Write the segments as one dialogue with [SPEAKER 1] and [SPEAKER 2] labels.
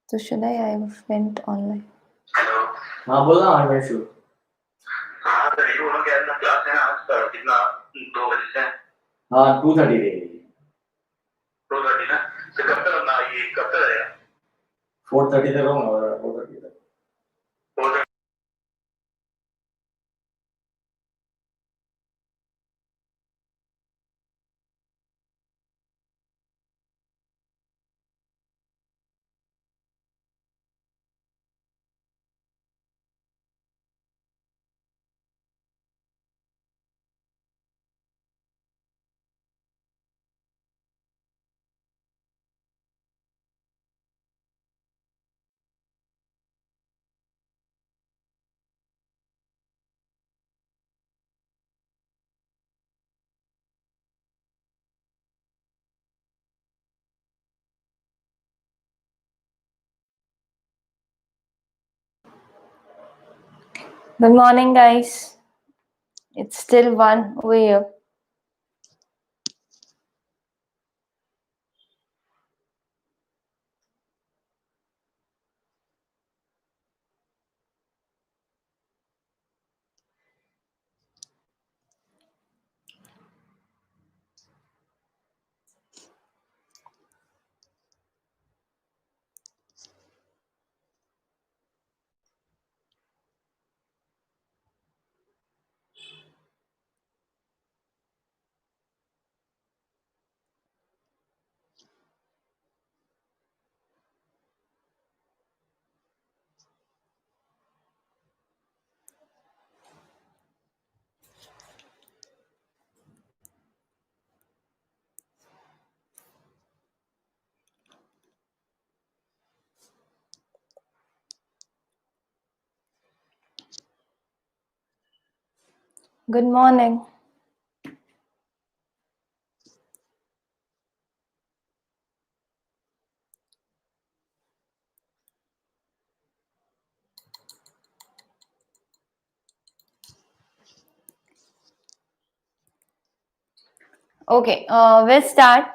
[SPEAKER 1] So should I went online.
[SPEAKER 2] Hello.
[SPEAKER 3] हाँ बोलना आई मैं शूट।
[SPEAKER 2] हाँ तो ये बोलो क्या अपना क्लास है ना आज कितना 2 बजे से?
[SPEAKER 3] हाँ 2:30 रहेगी।
[SPEAKER 2] 2:30 ना? तो कब तक अपना ये कब तक रहेगा?
[SPEAKER 3] 4:30 तक होगा और 4:30 तक।
[SPEAKER 2] 4:30
[SPEAKER 1] Good morning, guys. It's still 1 over here. Good morning. Okay, we'll start.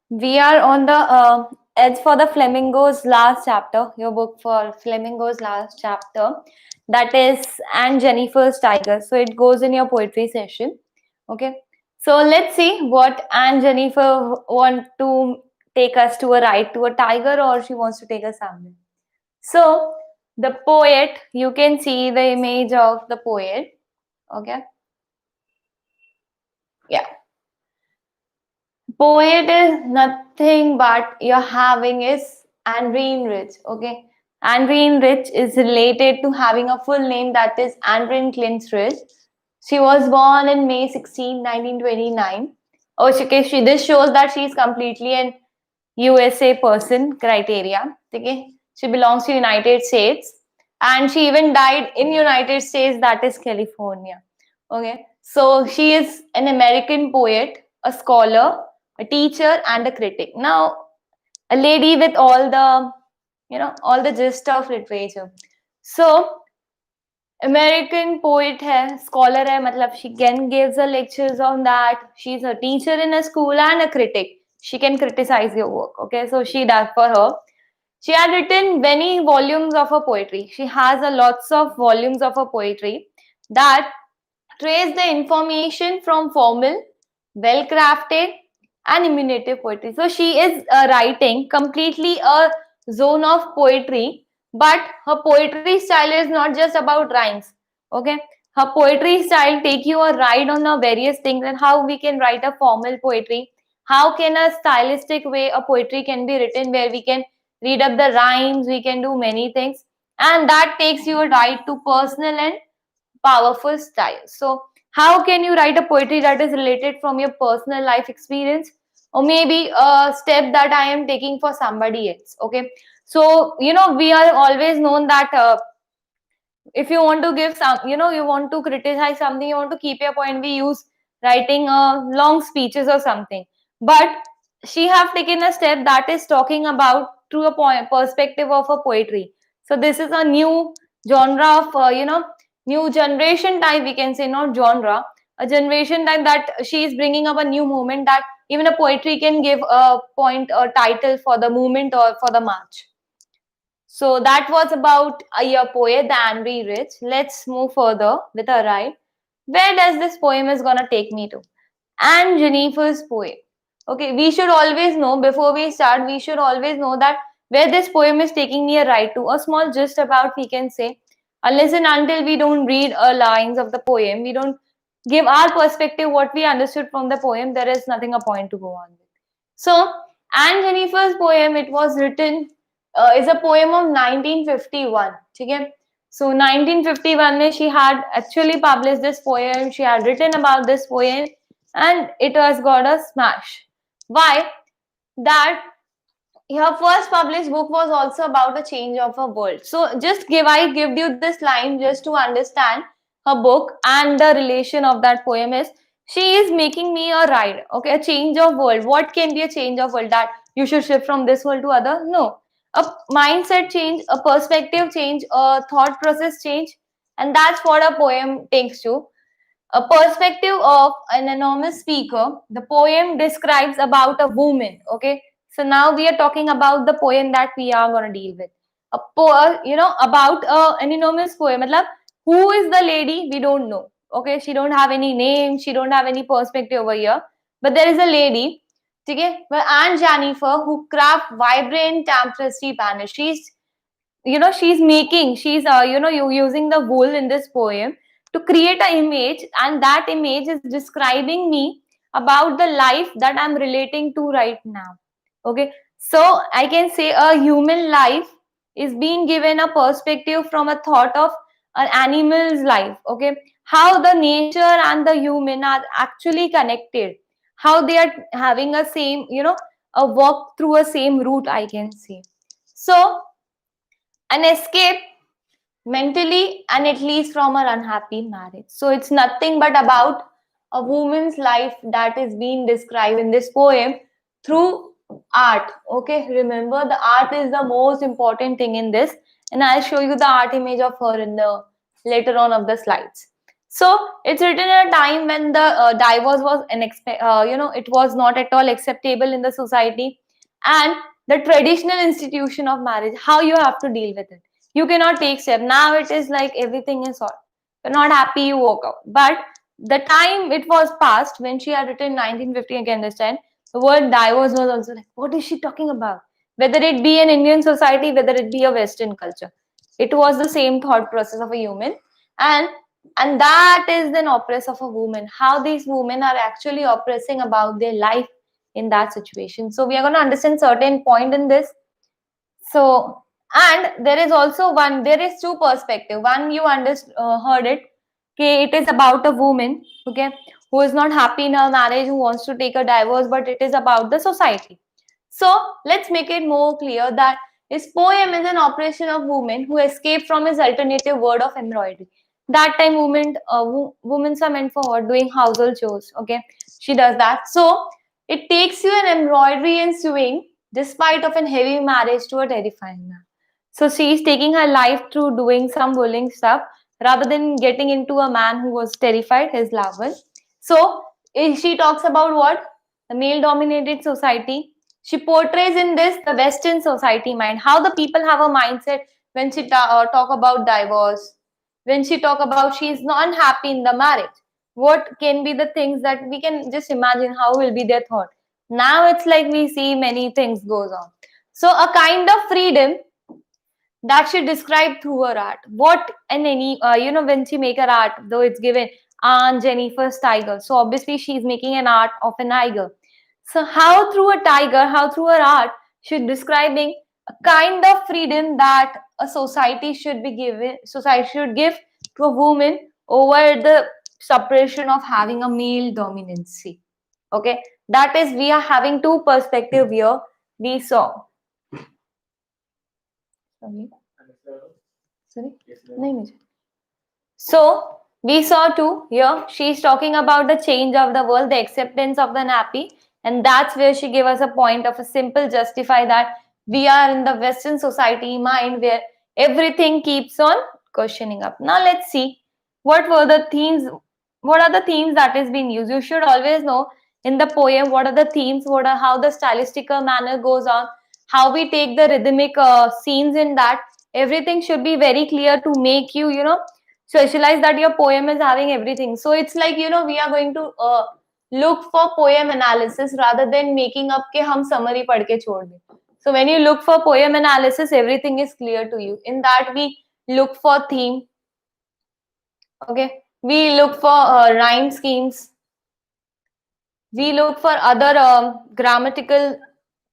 [SPEAKER 1] We are on the edge for the Flamingos last chapter, your book for Flamingos last chapter. That is and Jennifer's Tigers. So it goes in your poetry session. Okay. So let's see what Anne Jennifer want to take us to a ride to a tiger or she wants to take us somewhere. So the poet, you can see the image of the poet. Okay. Yeah. Poet is nothing but you're having is Andreen Rich. Okay. Andreen Rich is related to having a full name that is Andreen Clint Rich. She was born in May 16, 1929. Oh, okay. This shows that she is completely an USA person criteria. Okay. She belongs to United States and she even died in United States, that is California. Okay. So she is an American poet, a scholar, a teacher and a critic. Now, a lady with all the, all the gist of literature. So, American poet है, scholar है, मतलब she can gives her lectures on that. She's a teacher in a school and a critic. She can criticize your work. Okay, so she does for her. She had written many volumes of her poetry. She has a lots of volumes of her poetry that trace the information from formal, well-crafted, and imaginative poetry. So she is writing completely a zone of poetry, but her poetry style is not just about rhymes. Okay, her poetry style take you a ride on the various things and how we can write a formal poetry. How can a stylistic way a poetry can be written where we can read up the rhymes, we can do many things, and that takes you a ride to personal and powerful style. So how can you write a poetry that is related from your personal life experience or maybe a step that I am taking for somebody else? Okay, so we are always known that if you want to give some, you want to criticize something, you want to keep your point, we use writing long speeches or something. But she have taken a step that is talking about through a point perspective of a poetry. So this is a new genre of new generation type, we can say, not genre, a generation type that she is bringing up a new movement that even a poetry can give a point or title for the movement or for the march. So that was about your poet, the Angry Rich. Let's move further with a ride. Where does this poem is gonna take me to? And Jennifer's poem. Okay, we should always know before we start, we should always know that where this poem is taking me a ride to. A small gist about, we can say, unless and until we don't read lines of the poem, we don't give our perspective, what we understood from the poem, there is nothing a point to go on with. So, Anne Jennifer's poem, it was written, is a poem of 1951. Okay? So 1951 mein she had actually published this poem, she had written about this poem, and it has got a smash. Why? That her first published book was also about a change of a world. So just I give you this line just to understand her book, and the relation of that poem is, she is making me a ride, okay, a change of world. What can be a change of world? That you should shift from this world to other? No. A mindset change, a perspective change, a thought process change, and that's what a poem takes to. A perspective of an anonymous speaker. The poem describes about a woman. Okay, so now we are talking about the poem that we are going to deal with. A about an anonymous poem. Matlab, who is the lady? We don't know. Okay, she don't have any name. She don't have any perspective over here. But there is a lady. Okay, well, Anne Jennifer, who craft vibrant tapestry panels. She's making, you using the wool in this poem to create an image, and that image is describing me about the life that I'm relating to right now. Okay, so I can say a human life is being given a perspective from a thought of an animal's life. Okay, how the nature and the human are actually connected, how they are having a same, a walk through a same route, I can say. So an escape mentally and at least from an unhappy marriage. So it's nothing but about a woman's life that is being described in this poem through art. Okay, remember the art is the most important thing in this, and I'll show you the art image of her in the later on of the slides. So it's written at a time when the divorce was it was not at all acceptable in the society, and the traditional institution of marriage, how you have to deal with it. You cannot take step. Now it is like everything is solved. You're not happy, you walk out. But the time it was past when she had written 1950, I can understand, the word divorce was also like, what is she talking about? Whether it be an Indian society, whether it be a Western culture, it was the same thought process of a human. And that is then oppress of a woman, how these women are actually oppressing about their life in that situation. So we are going to understand certain point in this. So, and there is also one, there is two perspective. One, you heard it, okay, it is about a woman, okay, who is not happy in her marriage, who wants to take a divorce, but it is about the society. So let's make it more clear that his poem is an operation of women who escaped from his alternative word of embroidery. That time women are meant for what? Doing household chores, okay, she does that. So it takes you an embroidery and sewing despite of an heavy marriage to a terrifying man. So she is taking her life through doing some bullying stuff rather than getting into a man who was terrified, his lover. So she talks about what? The male-dominated society. She portrays in this the Western society mind, how the people have a mindset when she talk about divorce, when she talk about she is not happy in the marriage. What can be the things that we can just imagine how will be their thought. Now it's like we see many things goes on. So a kind of freedom that she described through her art. What and any, when she make her art, though it's given Aunt Jennifer's tiger. So obviously she's making an art of a tiger. So how through a tiger, how through her art, she's describing a kind of freedom that a society should be given, society should give to a woman over the suppression of having a male dominancy. Okay, that is, we are having two perspective here. We saw. Sorry? Sorry? So we saw too here, she's talking about the change of the world, the acceptance of the nappy, and that's where she gave us a point of a simple justify that we are in the Western society mind where everything keeps on questioning up. Now let's see what were the themes, what are the themes that is being used. You should always know in the poem what are the themes, what are how the stylistical manner goes on, how we take the rhythmic scenes in that. Everything should be very clear to make you, socialize that your poem is having everything. So it's like, we are going to look for poem analysis rather than making up ke hum summary पढ़ के छोड़ दें. So when you look for poem analysis, everything is clear to you. In that we look for theme. Okay, we look for rhyme schemes. We look for other grammatical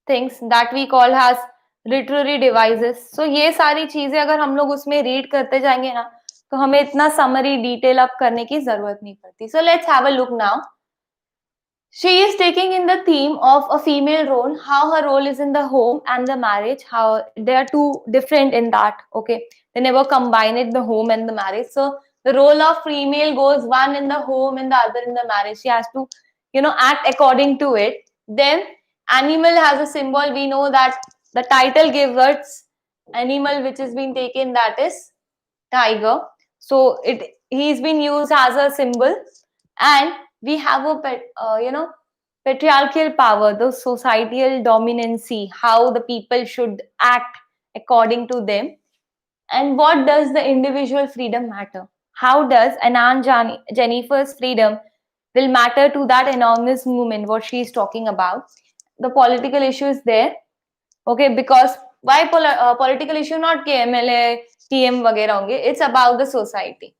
[SPEAKER 1] things that we call as literary devices. So ये सारी चीजें अगर हम लोग उसमें read करते जाएंगे ना, तो हमें इतना समरी डिटेल अप करने की जरूरत नहीं पड़ती. So let's have a look now. She is taking in the theme of a female role, how her role is in the home and the marriage, how they are two different in that. Okay, they never combine it, the home and the marriage. So the role of female goes one in the home and the other in the marriage. She has to, act according to it. Then animal has a symbol. We know that the title gives us animal which has been taken, that is tiger. So he's been used as a symbol. And we have a patriarchal power, the societal dominancy, how the people should act according to them. And what does the individual freedom matter? How does Jennifer's freedom will matter to that enormous movement what she is talking about? The political issue is there. Okay, because why political issue? Not के MLA TM वगैरह होंगे. It's about the society.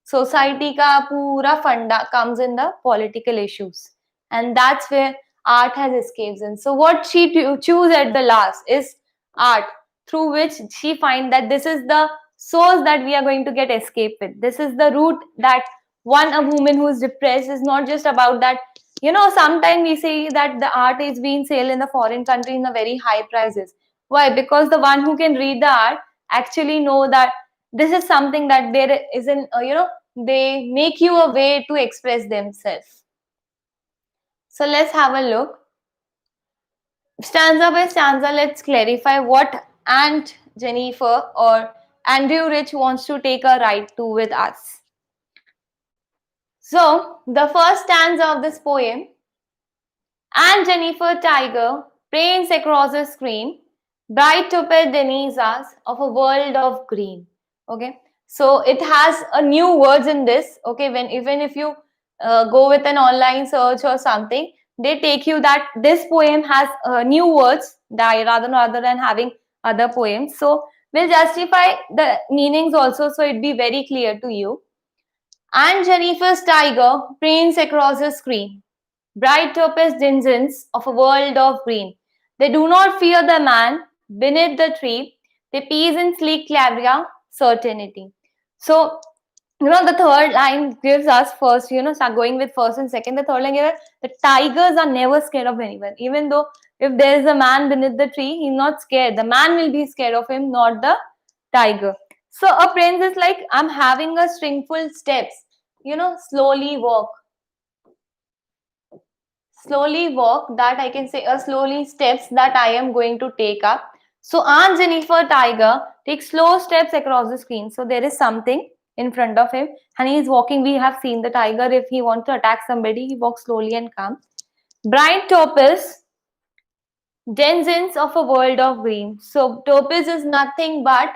[SPEAKER 1] Society का पूरा फंडा comes in the political issues, and that's where art has escapes in. So what she choose at the last is art, through which she find that this is the source that we are going to get escape with. This is the root that a woman who is depressed is not just about that. Sometimes we say that the art is being sold in the foreign country in a very high prices. Why? Because the one who can read the art actually know that this is something that there isn't, they make you a way to express themselves. So let's have a look. Stanza by stanza, let's clarify what Aunt Jennifer or Andrew Rich wants to take a ride to with us. So the first stanza of this poem, Aunt Jennifer Tiger prays across the screen, bright topaz Denisas of a world of green. Okay, so it has a new words in this. Okay, when even if you go with an online search or something, they take you that this poem has new words rather than having other poems. So we'll justify the meanings also, so it be very clear to you. And Jennifer's tiger prays across the screen, bright topaz denizens of a world of green. They do not fear the man beneath the tree. They peace in sleek clavia certainty. So, the third line gives us first, start going with first and second. The third line gives the tigers are never scared of anyone. Even though if there is a man beneath the tree, he's not scared. The man will be scared of him, not the tiger. So a prince is like, I'm having a stringful steps, slowly walk. Slowly walk, that I can say a slowly steps that I am going to take up. So Aunt Jennifer Tiger takes slow steps across the screen. So there is something in front of him and he is walking. We have seen the tiger, if he wants to attack somebody, he walks slowly and calm. Bright topaz, denizens of a world of green. So topaz is nothing but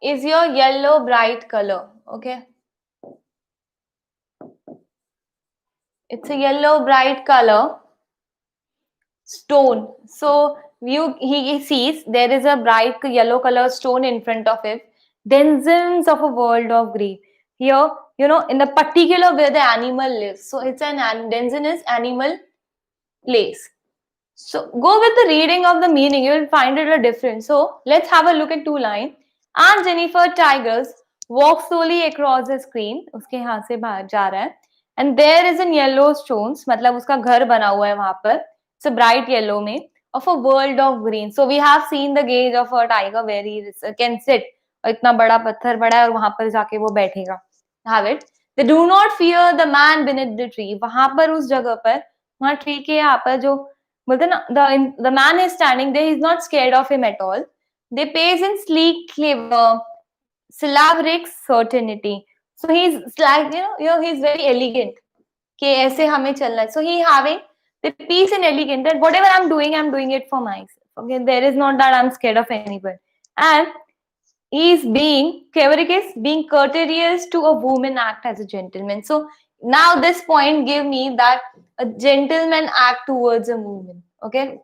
[SPEAKER 1] is your yellow bright color. Okay, it's a yellow bright color stone. So he sees there is a bright yellow color stone in front of him. Denizens of a world of green. Here, in the particular where the animal lives. So it's an denizen is animal place. So go with the reading of the meaning, you will find it a difference. So let's have a look at two lines. Aunt Jennifer Tigers walk slowly across the screen. उसके यहाँ से बाहर जा रहा है. And there is in yellow stones. मतलब उसका घर बना हुआ है वहाँ पर. It's a bright yellow में of a world of green. So we have seen the gaze of a tiger where he can sit. और इतना बड़ा पत्थर बड़ा है और वहाँ पर जाके वो बैठेगा. Have it. They do not fear the man beneath the tree. वहाँ पर उस जगह पर वहाँ ट्री के यहाँ पर जो बोलते ना the man is standing there, he's not scared of him at all. They pace in sleek clever syllabic certainty. So he's like he's very elegant कि ऐसे हमें चलना है. So he having the peace and elegance, that whatever I'm doing it for myself. Okay, there is not that I'm scared of anyone. And is being Kevarike being courteous to a woman act as a gentleman. So now this point give me that a gentleman act towards a woman. Okay.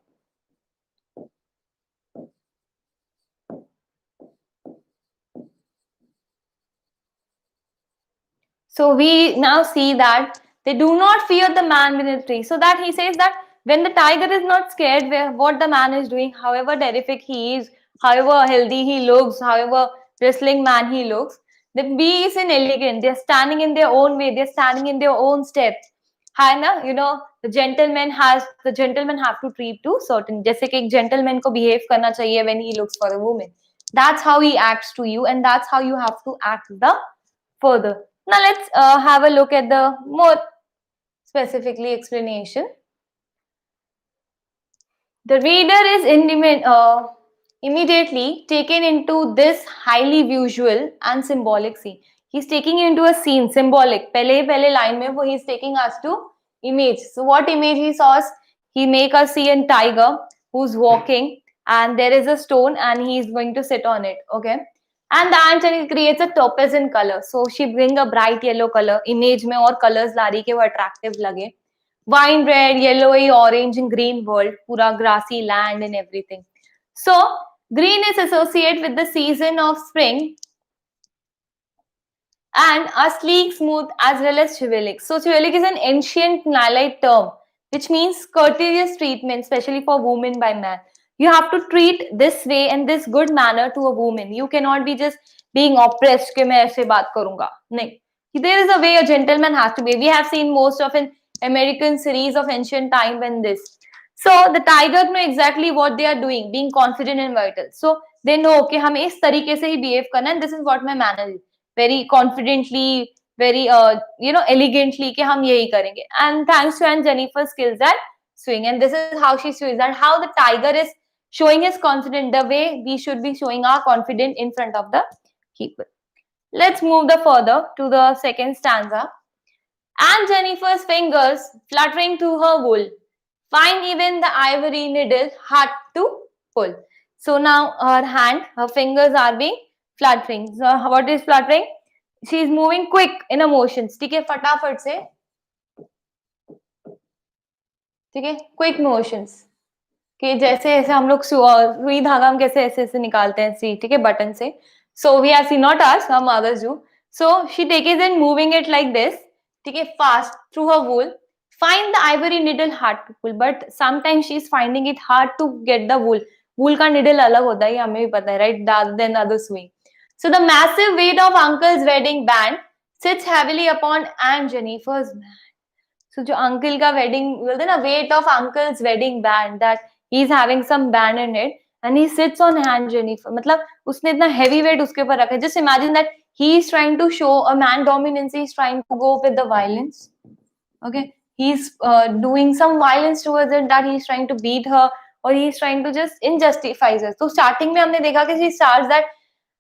[SPEAKER 1] So we now see that they do not fear the man within the tree. So that he says that when the tiger is not scared where what the man is doing, however terrific he is, however healthy he looks, however wrestling man he looks, the bee is in elegant. They're standing in their own way. They're standing in their own steps. है you know, the gentleman have to treat to certain, जैसे कि एक gentleman को behave करना चाहिए when he looks for a woman. That's how he acts to you, and that's how you have to act the further. Now let's have a look at the more specifically explanation. The reader is immediately taken into this highly visual and symbolic scene. He's taking you into a scene, symbolic. पहले line में वो he's taking us to image. So what image he saw? He make us see a tiger who's walking, and there is a stone, and he is going to sit on it. Okay. And the ant creates a topaz in color. So she bring a bright yellow color. Image में और colors ला रही के वो attractive लगे. Wine red, yellowy, orange, and green world, pura grassy land and everything. So green is associated with the season of spring and are sleek, smooth as well as chivalric. So chivalric is an ancient Nilite term which means courteous treatment, especially for women by man. You have to treat this way and this good manner to a woman. You cannot be just being oppressed कि मैं ऐसे बात करूंगा. नहीं. There is a way a gentleman has to be. We have seen most of an American series of ancient time and this. So the tiger know exactly what they are doing, being confident and vital. So they know कि हमें इस तरीके से ही behave करना है. This is what my manner is. Very confidently, very elegantly कि हम यही करेंगे. And thanks to Aunt Jennifer's skills at swing, and this is how she swims, and how the tiger is showing his confidence the way we should be showing our confidence in front of the people. Let's move the further to the second stanza. And Jennifer's fingers fluttering through her wool, find even the ivory needle hard to pull. So now her fingers are being fluttering. So what is fluttering? She is moving quick in emotions. ठीक है, फटाफट से, ठीक है, quick motions. कि जैसे ऐसे हम लोग सुई धागा हम कैसे ऐसे ऐसे निकालते हैं सी, ठीक है, बटन से. So we have seen, not us, some others do. So she takes it and moving it like this, ठीक है, fast through her wool. Find the ivory needle hard to pull, but sometimes she is finding it hard to get the wool. Wool का needle अलग होता है, ये हमें भी पता है, right? Than other swing. So the massive weight of uncle's wedding band sits heavily upon Aunt Jennifer's man. So जो uncle का wedding, बोलते ना, weight of uncle's wedding band, that he is having some band in it, and he sits on Aunt Jennifer. मतलब उसने इतना heavy weight उसके ऊपर रखा है. Just imagine that he is trying to show a man dominance. He is trying to go with the violence. Okay, he's doing some violence towards it, that he is trying to beat her, or he is trying to just injustifies her. So starting में हमने देखा कि she starts that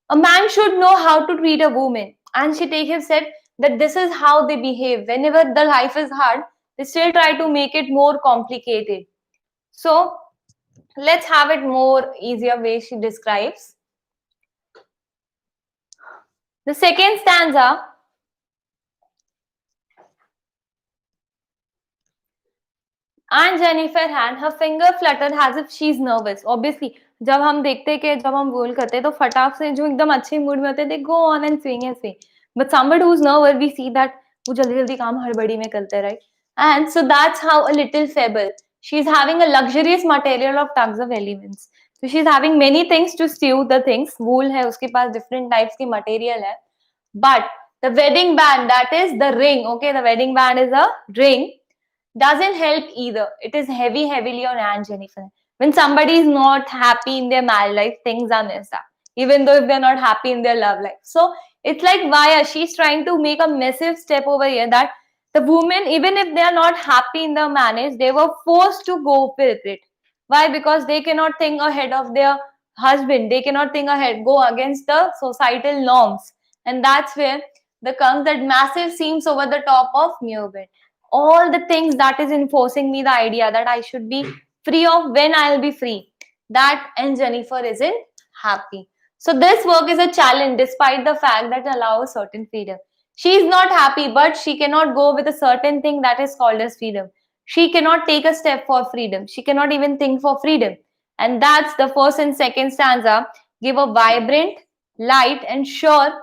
[SPEAKER 1] a man should know how to treat a woman, and she has said that this is how they behave. Whenever the life is hard, they still try to make it more complicated. So let's have it more easier way she describes. The second stanza. And Jennifer hand, her finger fluttered as if she's nervous. Obviously, जब हम देखते हैं कि जब हम गोल करते हैं तो फटाक से जो एकदम अच्छे मूड में होते हैं, they go on and swing ऐसे. But somebody who's nervous, we see that वो जल्दी जल्दी काम हड़बड़ी में करते हैं, right? And so that's how a little fable. She's having a luxurious material of tugs of elements. So she's having many things to stew the things. Wool है, उसके पास different types की material है. But the wedding band, that is the ring. Okay, the wedding band is a ring. Doesn't help either. It is heavily on Aunt Jennifer. When somebody is not happy in their married life, things are messed up, even though if they're not happy in their love life. So it's like why she's trying to make a massive step over here, that the women, even if they are not happy in their marriage, they were forced to go with it. Why? Because they cannot think ahead of their husband. They cannot think ahead, go against the societal norms. And that's where the comes that massive seams over the top of mere bed. all the things that is enforcing me the idea that I should be free of when I'll be free. That and Jennifer isn't happy. So this work is a challenge despite the fact that allows certain freedom. She is not happy, but she cannot go with a certain thing that is called as freedom. She cannot take a step for freedom. She cannot even think for freedom. And that's the first and second stanza give a vibrant, light and sure,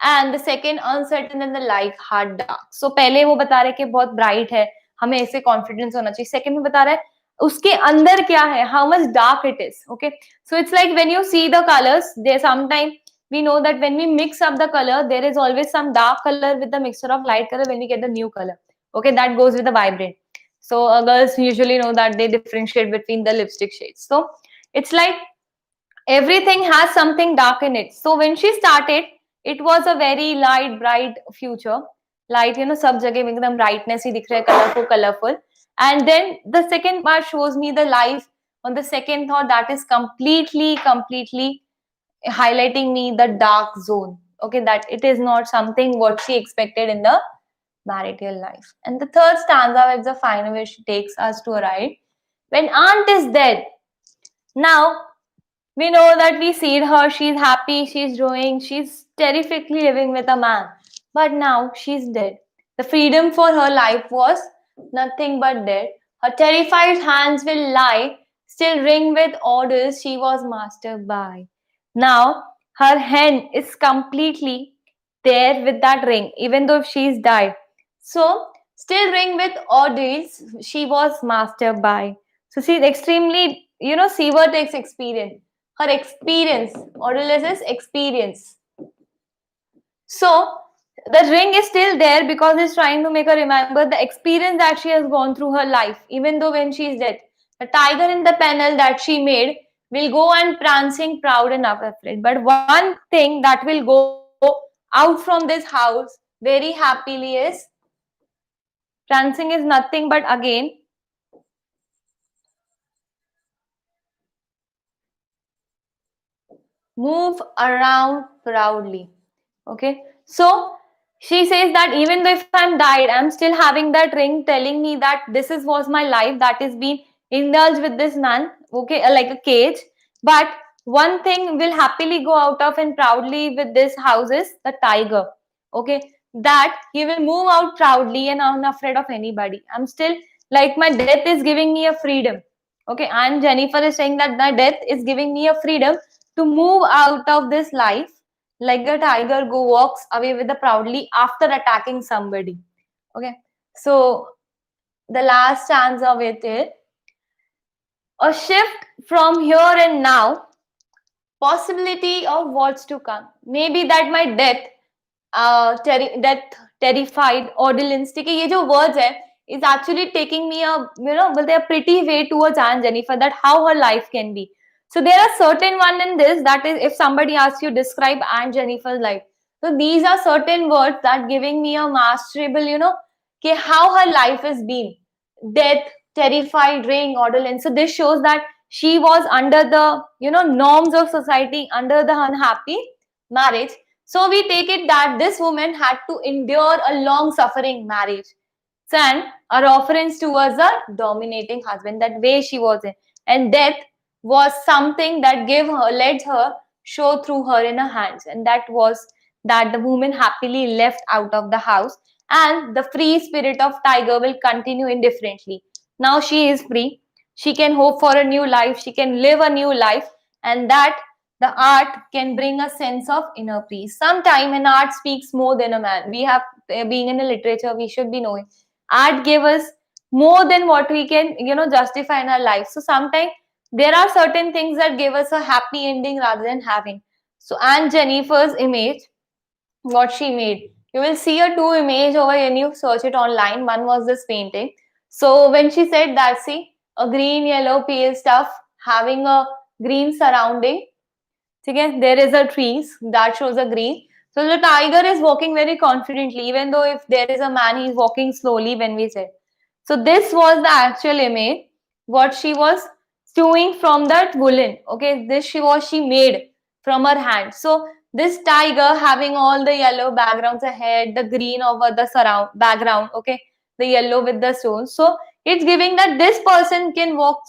[SPEAKER 1] and the second uncertain and the light hard dark. So पहले वो बता रहे कि बहुत bright है, हमें ऐसे confidence होना चाहिए. Second में बता रहा है उसके अंदर क्या है, how much dark it is. Okay, so it's like when you see the colors, there sometimes we know that when we mix up the color, there is always some dark color with the mixture of light color when we get the new color. Okay, that goes with the vibrant. So girls usually know that they differentiate between the lipstick shades. So it's like everything has something dark in it. So when she started, it was a very light, bright future. Light, सब जगह एकदम brightness ही दिख रहा है, colorful. And then the second part shows me the life on the second thought that is completely highlighting me the dark zone. Okay, that it is not something what she expected in the marital life. And the third stanza is the final where she takes us to a ride. When aunt is dead, now we know that we see her, she's happy, she's growing, she's terrifically living with a man. But now she's dead. The freedom for her life was nothing but dead. Her terrified hands will lie, still ring with orders she was mastered by. Now her hand is completely there with that ring, even though she's died. So still ring with orders she was mastered by. So she's extremely, Seaver takes experience. Her experience, Odyllis is experience. So the ring is still there because it's trying to make her remember the experience that she has gone through her life, even though when she is dead. The tiger in the panel that she made will go and prancing proud and afraid. But one thing that will go out from this house very happily is prancing is nothing but again move around proudly. Okay, so she says that even though if I'm died, I'm still having that ring telling me that this is was my life that is being indulged with this man. Okay, like a cage. But one thing will happily go out of and proudly with this house is the tiger. Okay, that he will move out proudly and unafraid of anybody. I'm still like my death is giving me a freedom. Okay, and Jennifer is saying that the death is giving me a freedom to move out of this life like a tiger go walks away with the proudly after attacking somebody. Okay, so the last stanza of it is a shift from here and now, possibility of what's to come. Maybe that my death, death, terrified, ordinance, ठीक है, ये जो words है is actually taking me a pretty way towards Aunt Jennifer that how her life can be. So there are certain one in this that is if somebody asks you describe Aunt Jennifer's life. So these are certain words that giving me a masterable, how her life has been. Death, terrified, ring, ordinance. So this shows that she was under the, norms of society, under the unhappy marriage. So we take it that this woman had to endure a long suffering marriage. And her offerings towards a dominating husband, that way she was in. And death was something that gave her, led her, show through her in her hands. And that was that the woman happily left out of the house. And the free spirit of tiger will continue indifferently. Now she is free. She can hope for a new life. She can live a new life. And that the art can bring a sense of inner peace. Sometime an art speaks more than a man. We have, being in a literature, we should be knowing. Art gave us more than what we can, justify in our life. So sometimes there are certain things that give us a happy ending rather than having. So Aunt Jennifer's image, what she made. You will see a two image over when you search it online. One was this painting. So when she said that, see, a green, yellow, pale stuff having a green surrounding. Okay, there is a trees that shows a green. So the tiger is walking very confidently, even though if there is a man, he is walking slowly when we said. So this was the actual image, what she was doing from that woolen. Okay, this she made from her hand. So this tiger having all the yellow backgrounds ahead, the green over the surround background. Okay, the yellow with the stones. So it's giving that this person can walk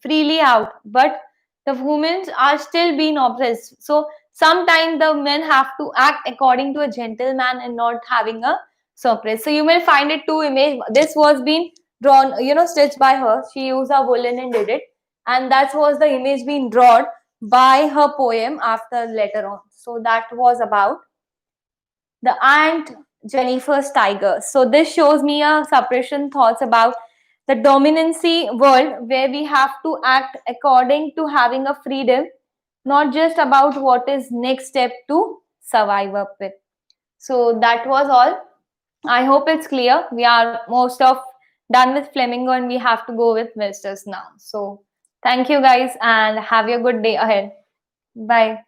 [SPEAKER 1] freely out, but the women are still being oppressed. So sometimes the men have to act according to a gentleman and not having a suppress. So you will find it two image. This was being drawn, stitched by her. She used a woolen and did it, and that was the image being drawn by her poem after later on. So that was about the Aunt Jennifer's Tiger. So this shows me a suppression thoughts about the dominancy world where we have to act according to having a freedom, not just about what is next step to survive up with. So that was all. I hope it's clear. We are most of done with Flamingo and we have to go with Misters now. So thank you guys and have a good day ahead. Bye.